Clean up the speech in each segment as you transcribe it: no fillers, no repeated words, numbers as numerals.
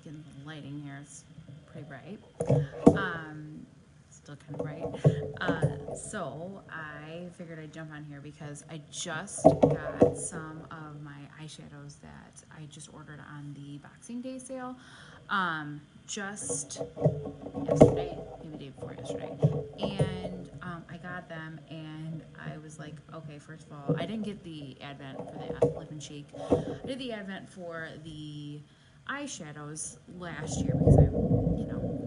getting the lighting here. It's pretty bright. Still kind of bright. So I figured I'd jump on here because I just got some of my eyeshadows that I just ordered on the Boxing Day sale. Just yesterday, maybe the day before yesterday. And I got them and I was like, okay, first of all, I didn't get the Advent for the Lip and Cheek. I did the Advent for the eyeshadows last year because I'm,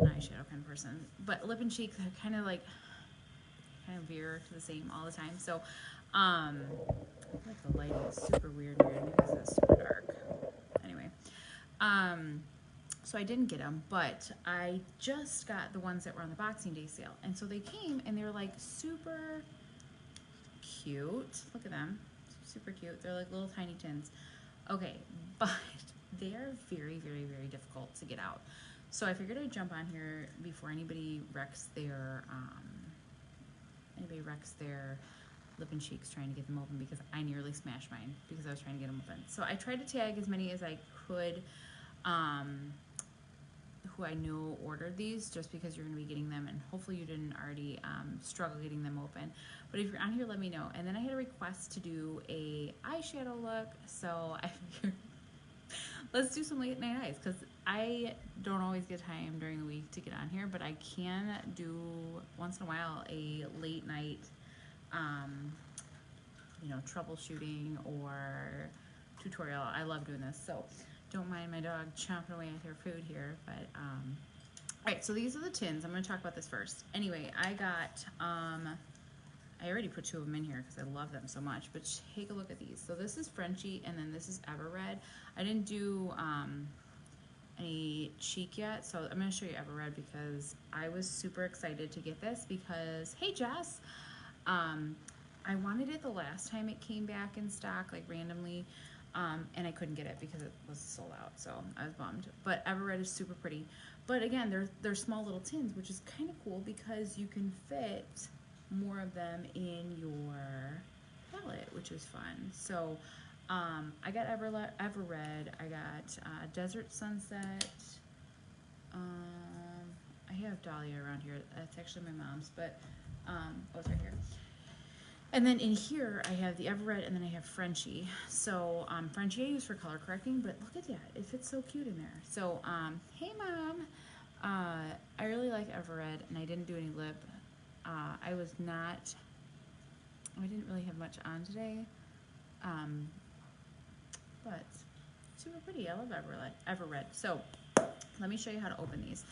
an eyeshadow kind of person. But Lip and Cheek, they're kind of veer to the same all the time. So, I feel like the lighting is super weird here. Maybe because it's super dark. Anyway, so I didn't get them, but I just got the ones that were on the Boxing Day sale. And so they came and they were like super cute. Look at them. Super cute. They're like little tiny tins. Okay, but they are very, very, very difficult to get out. So I figured I'd jump on here before anybody wrecks their Lip and Cheeks trying to get them open, because I nearly smashed mine because I was trying to get them open. So I tried to tag as many as I could who I knew ordered these, just because you're going to be getting them, and hopefully you didn't already struggle getting them open. But if you're on here, let me know. And then I had a request to do a eyeshadow look, so I figured let's do some late night eyes, because I don't always get time during the week to get on here, but I can do once in a while a late night troubleshooting or tutorial. I love doing this, so don't mind my dog chomping away at her food here. But alright, so these are the tins. I'm going to talk about this first. Anyway, I got I already put 2 of them in here because I love them so much, but take a look at these. So this is Frenchie, and then this is Ever Red. I didn't do any cheek yet, so I'm going to show you Ever Red because I was super excited to get this because, hey Jess, I wanted it the last time it came back in stock, like randomly, and I couldn't get it because it was sold out, so I was bummed. But Ever Red is super pretty. But again, they're small little tins, which is kind of cool because you can fit more of them in your palette, which is fun. So I got Ever Red, I got Desert Sunset, I have Dahlia around here, that's actually my mom's, but oh, it's right here. And then in here I have the Ever Red, and then I have Frenchie. So Frenchie I use for color correcting, but look at that, it fits so cute in there. So hey Mom, I really like Ever Red, and I didn't do any lip. I didn't really have much on today, but super pretty. I love Ever Red. So let me show you how to open these.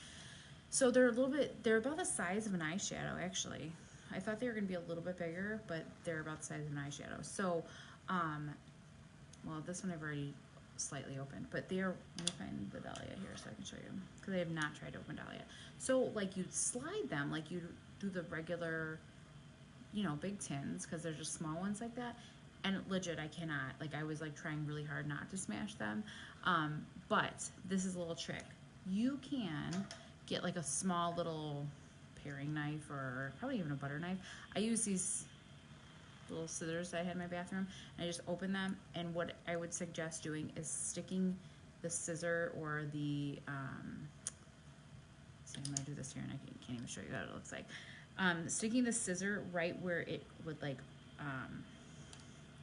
So they're about the size of an eyeshadow, actually. I thought they were going to be a little bit bigger, but they're about the size of an eyeshadow. So, well, this one I've already slightly opened, but let me find the Dahlia here so I can show you, because I have not tried to open Dahlia. So, like, you slide them like you do the regular, big tins, because they're just small ones like that. And legit, I cannot. Like, I was like trying really hard not to smash them. But this is a little trick. You can get like a small little paring knife, or probably even a butter knife. I use these little scissors that I had in my bathroom, and I just open them. And what I would suggest doing is sticking the scissor or the see, I'm gonna do this here and I can't even show you what it looks like. Sticking the scissor right where it would like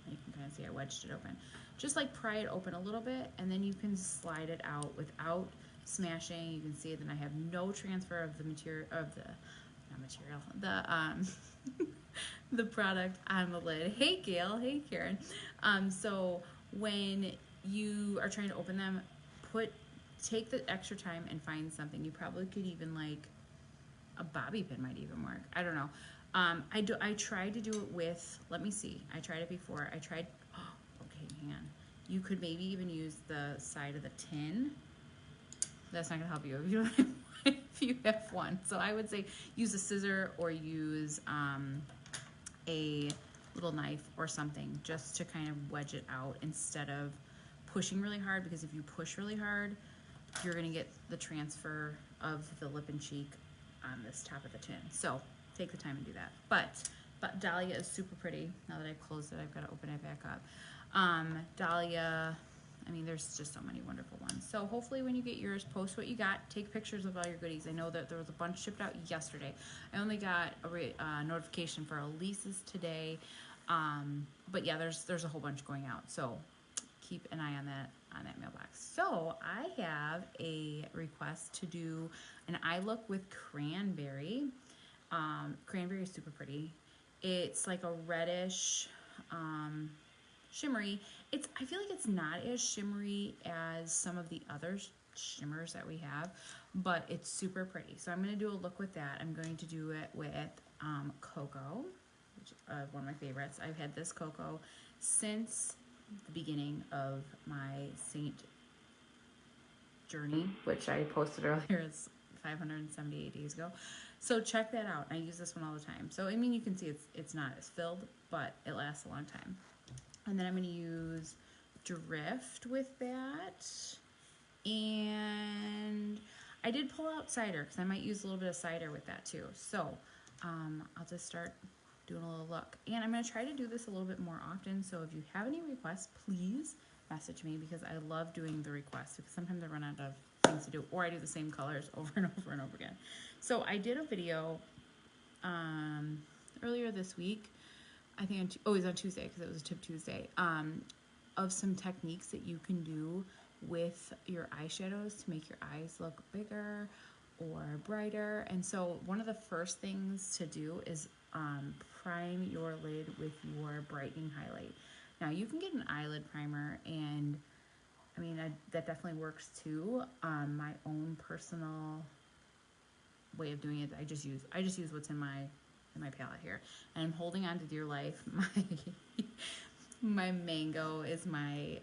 you can kind of see I wedged it open. Just like pry it open a little bit, and then you can slide it out without smashing. You can see that I have no transfer of the the product on the lid. Hey Gail, hey Karen. So when you are trying to open them, take the extra time and find something. You probably could even, like, a bobby pin might even work. I don't know. I tried to do it with, let me see. I tried it before. Okay, hang on. You could maybe even use the side of the tin. That's not gonna help you if you have one. So I would say use a scissor or use a little knife or something, just to kind of wedge it out instead of pushing really hard, because if you push really hard, you're gonna get the transfer of the lip and cheek on this top of the tin. So take the time and do that. But Dahlia is super pretty. Now that I've closed it, I've got to open it back up. Dahlia, I mean, there's just so many wonderful ones. So hopefully when you get yours, post what you got. Take pictures of all your goodies. I know that there was a bunch shipped out yesterday. I only got a notification for Elise's today. But yeah, there's a whole bunch going out. So keep an eye on that mailbox. So I have a request to do an eye look with Cranberry. Cranberry is super pretty. It's like a reddish, shimmery. I feel like it's not as shimmery as some of the other shimmers that we have, but it's super pretty. So I'm going to do a look with that. I'm going to do it with Coco, which is one of my favorites. I've had this Coco since the beginning of my Saint journey, which I posted earlier. It's 578 days ago. So check that out. I use this one all the time. So I mean, you can see it's not as filled, but it lasts a long time. And then I'm going to use Drift with that. And I did pull out cider because I might use a little bit of cider with that too. So I'll just start doing a little look. And I'm going to try to do this a little bit more often. So if you have any requests, please message me because I love doing the requests because sometimes I run out of things to do or I do the same colors over and over and over again. So I did a video earlier this week. I think it was on Tuesday because it was a Tip Tuesday, of some techniques that you can do with your eyeshadows to make your eyes look bigger or brighter. And so one of the first things to do is prime your lid with your brightening highlight. Now you can get an eyelid primer, and I mean that definitely works too. My own personal way of doing it, I just use what's in my palette here, and I'm holding on to dear life. My mango is my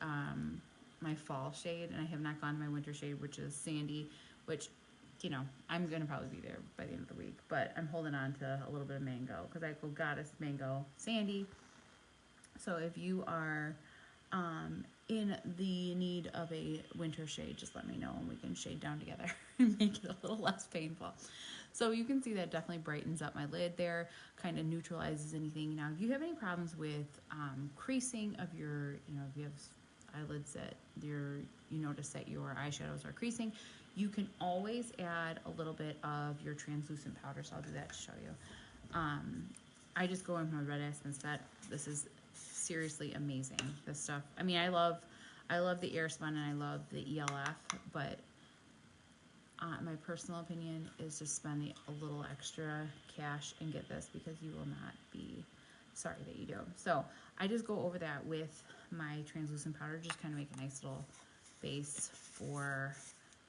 my fall shade, and I have not gone to my winter shade, which is sandy, which, you know, I'm gonna probably be there by the end of the week, but I'm holding on to a little bit of mango because I go goddess mango sandy. So if you are in the need of a winter shade, just let me know and we can shade down together and make it a little less painful. So you can see that definitely brightens up my lid there, kind of neutralizes anything. Now, if you have any problems with creasing of your, you know, if you have eyelids that you notice that your eyeshadows are creasing, you can always add a little bit of your translucent powder. So I'll do that to show you. I just go in with my red Aspen set. This is seriously amazing, this stuff. I mean, I love the Airspun and I love the ELF, but my personal opinion is just spend a little extra cash and get this because you will not be sorry that you do. So I just go over that with my translucent powder, just kind of make a nice little base for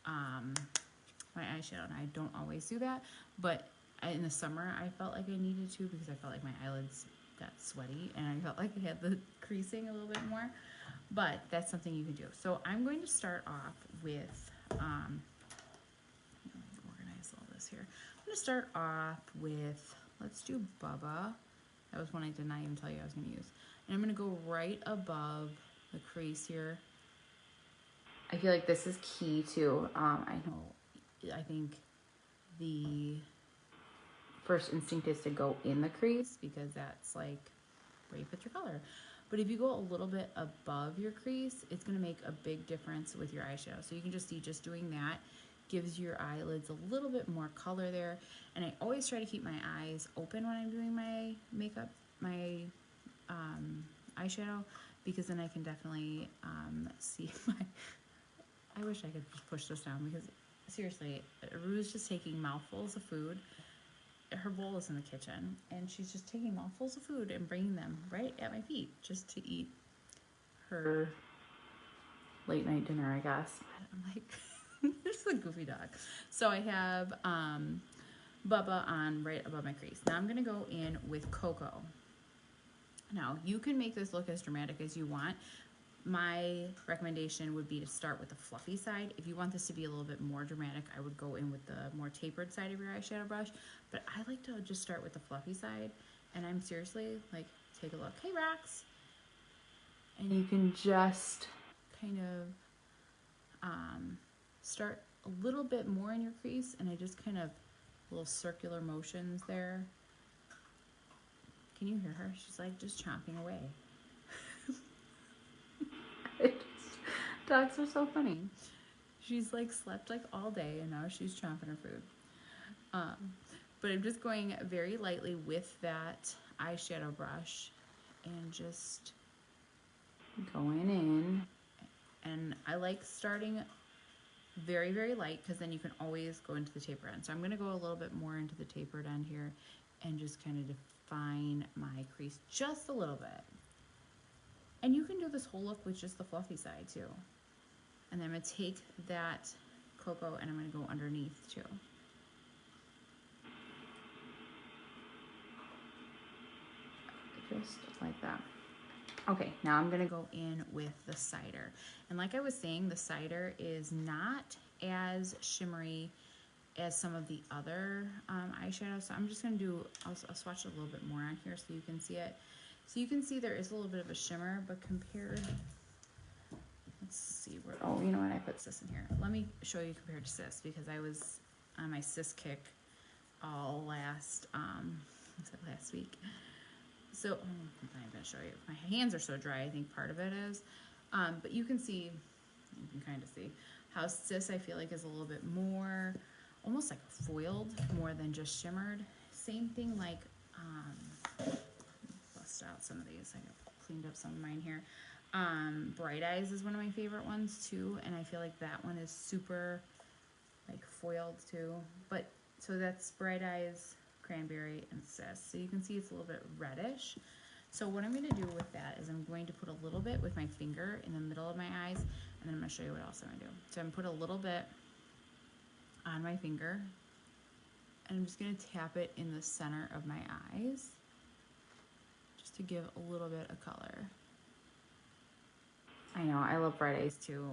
my eyeshadow. And I don't always do that, but in the summer I felt like I needed to because I felt like my eyelids got sweaty and I felt like I had the creasing a little bit more, but that's something you can do. So I'm going to start off with organize all this here. I'm going to start off with, let's do Bubba. That was one I did not even tell you I was going to use. And I'm going to go right above the crease here. I feel like this is key too. I think the first instinct is to go in the crease because that's like where you put your color. But if you go a little bit above your crease, it's going to make a big difference with your eyeshadow. So you can just see just doing that gives your eyelids a little bit more color there. And I always try to keep my eyes open when I'm doing my makeup, my eyeshadow, because then I can definitely see my... I wish I could just push this down because seriously, Rue's just taking mouthfuls of food. Her bowl is in the kitchen and she's just taking mouthfuls of food and bringing them right at my feet just to eat her late night dinner, I guess. But I'm like, this is a goofy dog. So I have Bubba on right above my crease. Now I'm going to go in with Coco. Now you can make this look as dramatic as you want. My recommendation would be to start with the fluffy side. If you want this to be a little bit more dramatic, I would go in with the more tapered side of your eyeshadow brush. But I like to just start with the fluffy side. And I'm seriously, like, take a look. Hey, Rax! And you can just kind of start a little bit more in your crease. And I just kind of, little circular motions there. Can you hear her? She's like just chomping away. Dogs are so funny. She's like slept like all day and now she's chomping her food. But I'm just going very lightly with that eyeshadow brush and just going in. And I like starting very, very light because then you can always go into the tapered end. So I'm going to go a little bit more into the tapered end here and just kind of define my crease just a little bit. And you can do this whole look with just the fluffy side too. And then I'm going to take that Coco and I'm going to go underneath too. Just like that. Okay, now I'm gonna go in with the cider. And like I was saying, the cider is not as shimmery as some of the other eyeshadows. So I'm just gonna do, I'll swatch a little bit more on here so you can see it. So you can see there is a little bit of a shimmer, but compared, let's see where, oh, you know what, I put Sis in here. Let me show you compared to Sis because I was on my Sis kick all last week. So, I'm not going to show you. My hands are so dry, I think part of it is. But you can see, you can kind of see how Sis, I feel like, is a little bit more, almost like foiled, more than just shimmered. Same thing like, bust out some of these. I cleaned up some of mine here. Bright Eyes is one of my favorite ones too. And I feel like that one is super, like, foiled too. But, so that's Bright Eyes, Cranberry, and Sis. So you can see it's a little bit reddish. So what I'm going to do with that is I'm going to put a little bit with my finger in the middle of my eyes, and then I'm going to show you what else I'm going to do. So I'm going to put a little bit on my finger, and I'm just going to tap it in the center of my eyes, just to give a little bit of color. I know, I love Bright Eyes too.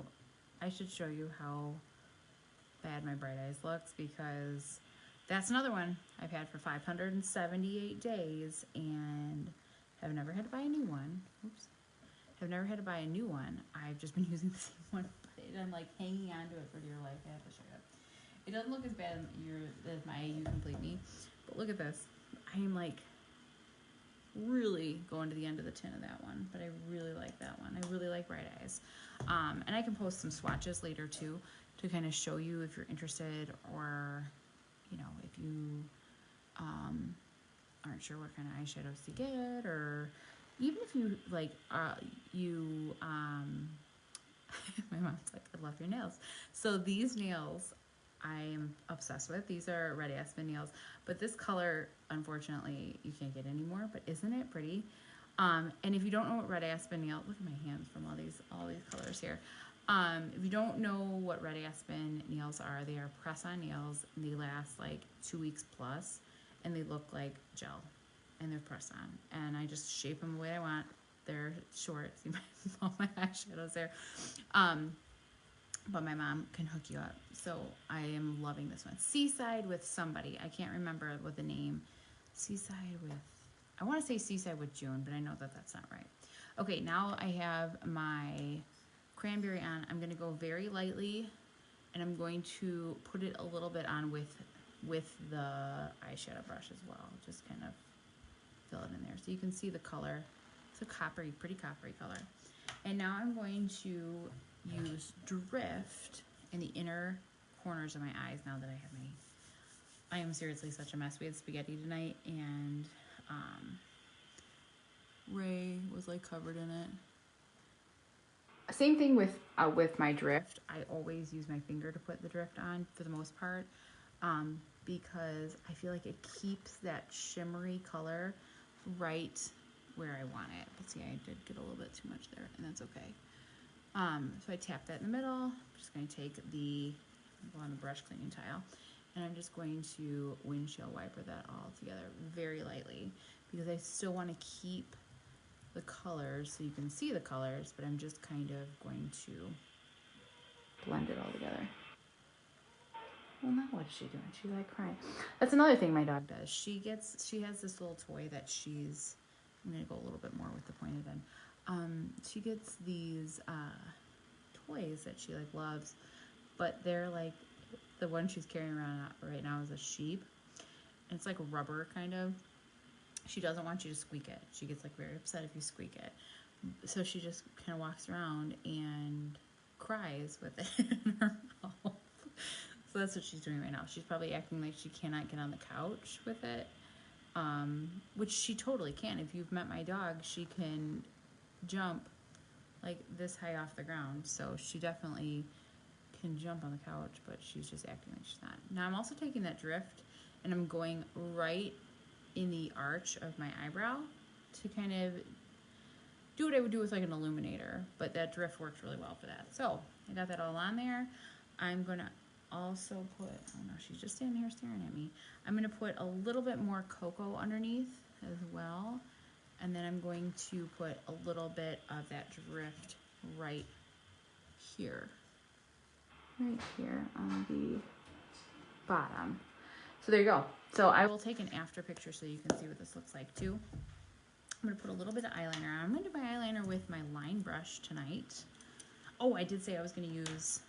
I should show you how bad my Bright Eyes looks because that's another one I've had for 578 days and have never had to buy a new one. Oops. Have never had to buy a new one. I've just been using the same one, but I'm like hanging on to it for dear life. I have to show you. It doesn't look as bad as my You Complete Me, but look at this. I am like really going to the end of the tin of that one, but I really like that one. I really like Bright Eyes. And I can post some swatches later too to kind of show you if you're interested, or you know, if you aren't sure what kind of eyeshadows to get, or even if you like my mom's like, I love your nails. So these nails I am obsessed with. These are red Aspen nails, but this color unfortunately you can't get anymore, but isn't it pretty? And if you don't know what red Aspen nail, look at my hands from all these colors here. If you don't know what red Aspen nails are, they are press-on nails, and they last like 2 weeks plus, and they look like gel, and they're press-on, and I just shape them the way I want. They're short. See all my eyeshadows there. But my mom can hook you up. So I am loving this one. Seaside with somebody. I can't remember what the name. Seaside with, I want to say Seaside with June, but I know that that's not right. Okay, now I have my Cranberry on. I'm going to go very lightly, and I'm going to put it a little bit on with the eyeshadow brush as well. Just kind of fill it in there. So you can see the color. It's a coppery, pretty coppery color. And now I'm going to use Drift in the inner corners of my eyes now that I have my, I am seriously such a mess. We had spaghetti tonight, and Ray was like covered in it. Same thing with my Drift. I always use my finger to put the Drift on for the most part, because I feel like it keeps that shimmery color right where I want it. But see, I did get a little bit too much there, and that's okay. So I tap that in the middle. I'm just going to take go on the brush cleaning tile, and I'm just going to windshield wiper that all together very lightly, because I still want to keep the colors so you can see the colors, but I'm just kind of going to blend it all together. Well, now what's she doing? She's like crying. That's another thing my dog does. She has this little toy that I'm going to go a little bit more with the pointed end. She gets these toys that she like loves, but they're like, the one she's carrying around right now is a sheep, and it's like rubber kind of. She doesn't want you to squeak it. She gets like very upset if you squeak it. So she just kind of walks around and cries with it in her mouth. So that's what she's doing right now. She's probably acting like she cannot get on the couch with it, which she totally can. If you've met my dog, she can jump like this high off the ground. So she definitely can jump on the couch, but she's just acting like she's not. Now I'm also taking that drift and I'm going right in the arch of my eyebrow to kind of do what I would do with like an illuminator, but that drift works really well for that. So I got that all on there. I'm gonna also put, oh no, she's just standing here staring at me. I'm gonna put a little bit more Coco underneath as well. And then I'm going to put a little bit of that drift right here. Right here on the bottom. So there you go. So I will take an after picture so you can see what this looks like too. I'm going to put a little bit of eyeliner on. I'm going to do my eyeliner with my line brush tonight. Oh, I did say I was going to use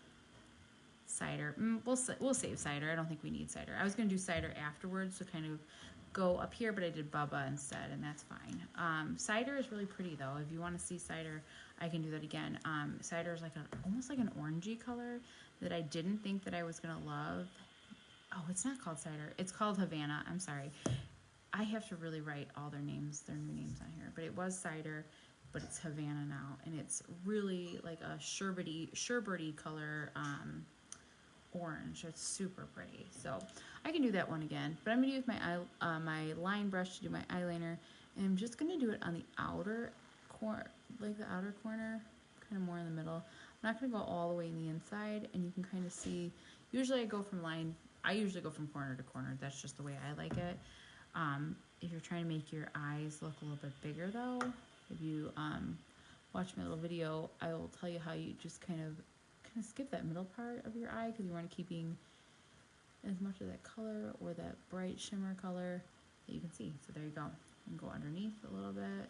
cider. We'll save cider. I don't think we need cider. I was going to do cider afterwards to kind of go up here, but I did Bubba instead, and that's fine. Cider is really pretty though. If you want to see cider, I can do that again. Cider is like almost like an orangey color that I didn't think that I was going to love. Oh, it's not called cider. It's called Havana. I'm sorry. I have to really write all their names, their new names on here. But it was cider, but it's Havana now. And it's really like a sherbety color orange. It's super pretty. So I can do that one again. But I'm going to use my line brush to do my eyeliner. And I'm just going to do it on the outer corner, like the outer corner, kind of more in the middle. I'm not going to go all the way in the inside. And you can kind of see, usually I usually go from corner to corner. That's just the way I like it. If you're trying to make your eyes look a little bit bigger though, if you watch my little video, I will tell you how you just kind of skip that middle part of your eye because you want to keeping as much of that color or that bright shimmer color that you can see. So there you go. And go underneath a little bit.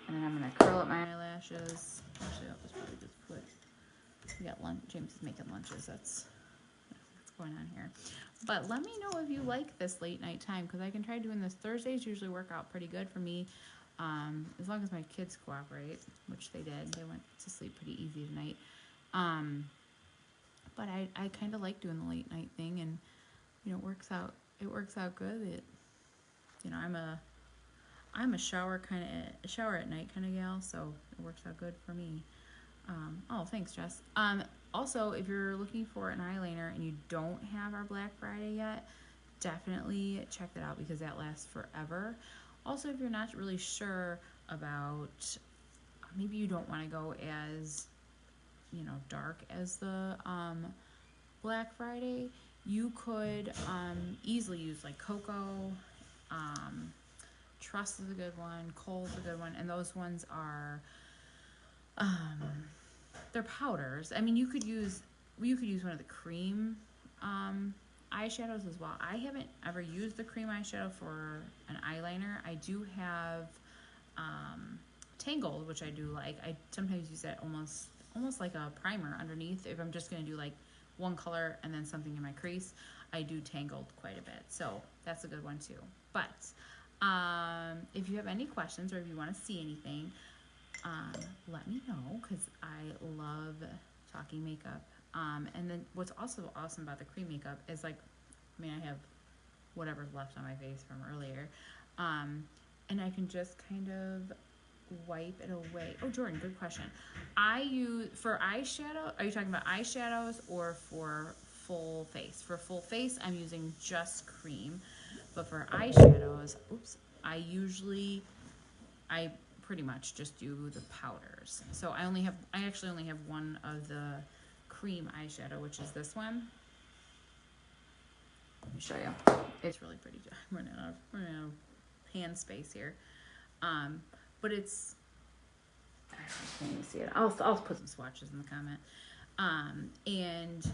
And then I'm going to curl up my eyelashes. Actually, I'll just probably just put, we got lunch, James is making lunches, that's what's going on here. But let me know if you like this late night time, because I can try doing this. Thursdays usually work out pretty good for me, as long as my kids cooperate, which they did. They went to sleep pretty easy tonight. But I kind of like doing the late night thing, and you know, it works out good. You know, I'm a shower at night kind of gal, so it works out good for me. Oh, thanks, Jess. Also, if you're looking for an eyeliner and you don't have our Black Friday yet, definitely check that out because that lasts forever. Also, if you're not really sure about, maybe you don't want to go as, you know, dark as the Black Friday, you could easily use like Coco. Trust is a good one. Kohl's a good one, and those ones are they're powders. I mean, you could use one of the cream eyeshadows as well. I haven't ever used the cream eyeshadow for an eyeliner. I do have Tangled, which I do like. I sometimes use that almost like a primer underneath. If I'm just going to do like one color and then something in my crease, I do Tangled quite a bit. So that's a good one too. But if you have any questions or if you want to see anything, let me know because I love talking makeup. And then what's also awesome about the cream makeup is like, I mean, I have whatever's left on my face from earlier. And I can just kind of wipe it away. Oh, Jordan, good question. I use, for eyeshadow, are you talking about eyeshadows or for full face? For full face, I'm using just cream. But for eyeshadows, I pretty much just do the powders. So I actually only have one of the cream eyeshadow, which is this one. Let me show you. It's really pretty. I'm running out of hand space here. But it's, I can't even see it. I'll put some swatches in the comment. And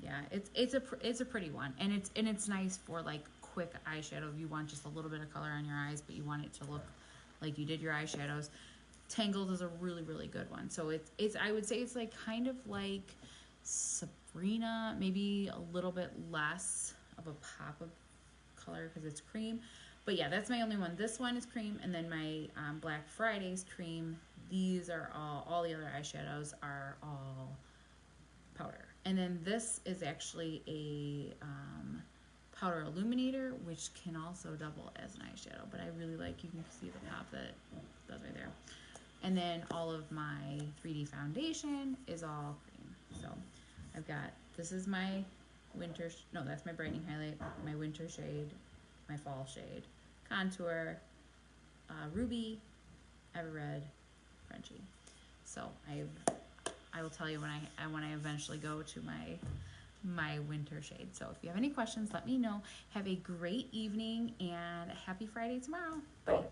yeah, it's a pretty one, and it's nice for like quick eyeshadow if you want just a little bit of color on your eyes, but you want it to look like you did your eyeshadows. Tangled is a really, really good one. So it's I would say it's like kind of like Sabrina, maybe a little bit less of a pop of color because it's cream, But yeah, that's my only one. This one is cream, and then my Black Friday's cream. These are all the other eyeshadows are all powder. And then this is actually a powder illuminator, which can also double as an eyeshadow. But I really like, you can see the pop that it does right there. And then all of my 3D foundation is all cream. So I've got, this is my winter, no, that's my brightening highlight, my winter shade, my fall shade, contour, ruby, ever red, Frenchie. So I will tell you when I eventually go to my winter shade. So if you have any questions, let me know. Have a great evening and a happy Friday tomorrow. Bye.